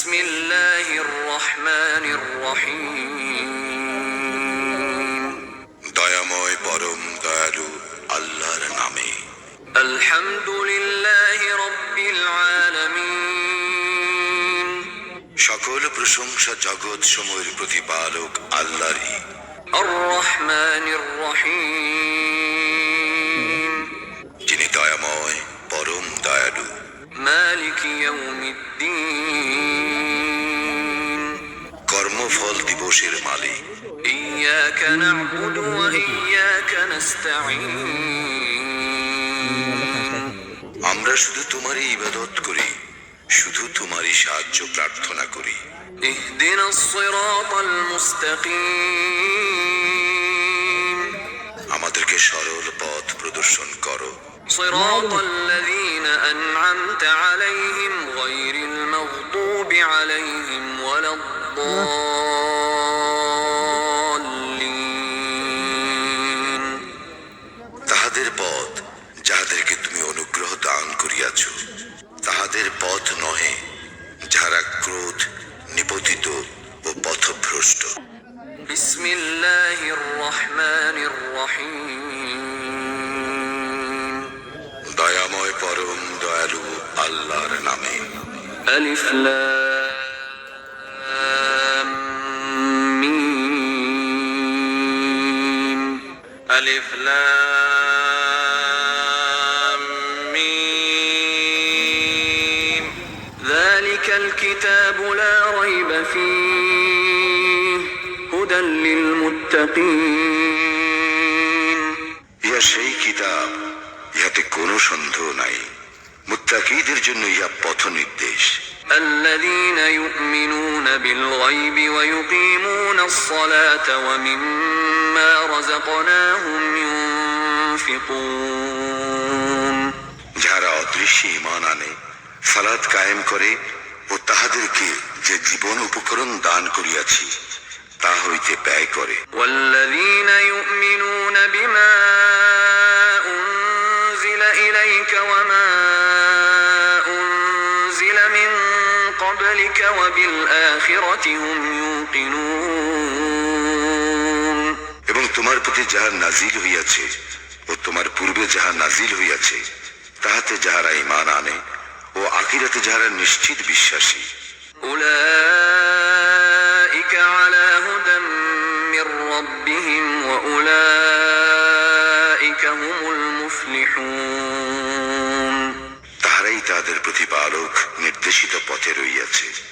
বিসমিল্লাহির রহমানির রহিম। দয়াময় পরম দয়ালু আল্লাহর নামে। আলহামদুলিল্লাহি রাব্বিল আলামিন। সকল প্রশংসা জগৎ সমূহের প্রতিপালক আল্লাহরই। আর রহমানির রহিম। যিনি দয়াময় পরম দয়ালু। মালিকি ইয়াউমিদ্দিন। কর্মফল দিবসের মালিক। ইয়াকা না'বুদু ওয়া ইয়াকা নাস্তাঈন। আমরা শুধু তোমারই ইবাদত করি, শুধু তোমারই সাহায্য প্রার্থনা করি। ইহদিনাস সিরাতাল মুস্তাকিম। আমাদেরকে সরল পথ প্রদর্শন করো। সিরাতাল্লাযীনা আন'আমতা আলাইহিম গায়রিল মাগদুবি আলাইহিম ওয়ালাদ-দাল্লিন। তাহাদের পথ যাহাদেরকে তুমি অনুগ্রহ দান করিয়াছ, তাহাদের পথ নহে যাহারা ক্রোধ নিপতিত ও পথভ্রষ্ট। বিসমিল্লাহির রহমানির রহিম। দয়াময় পরম দয়ালু আল্লাহর নামে। আলিফ লাম মিম। আলিফ লাম মিম। যালিকাল কিতাবু লা রাইবা ফীহি হুদাল লিল মুত্তাকিন। ইহা সেই কিতাব, ইহাতে কোনো সন্দেহ নাই। মুত্তাকীদের জন্য ইহা পথ নির্দেশ। الذين يؤمنون بالغيب ويقيمون الصلاة ومما رزقناهم ينفقون। যারা অদৃশ্যে ঈমান আনে, সালাত কায়েম করে ও তাহাদেরকে যে জীবন উপকরণ দান করিয়াছি তা হইতে ব্যয় করে। والذين يؤمنون بما أنزل إليك وما أنزل من قبلك وبالآخرة هم يوقنون। এবং তোমার প্রতি যাহা নাজিল হইয়াছে ও তোমার পূর্বে যাহা নাজিল হইয়াছে তাহাতে যাহারা ঈমান আনে ও আখিরাতে যাহারা নিশ্চিত বিশ্বাসী। أولئك على هدى من ربهم وأولئك هم المفلحون। তাহারাই তাহাদের প্রতিপালক নির্দেশিত পথে রইয়াছে।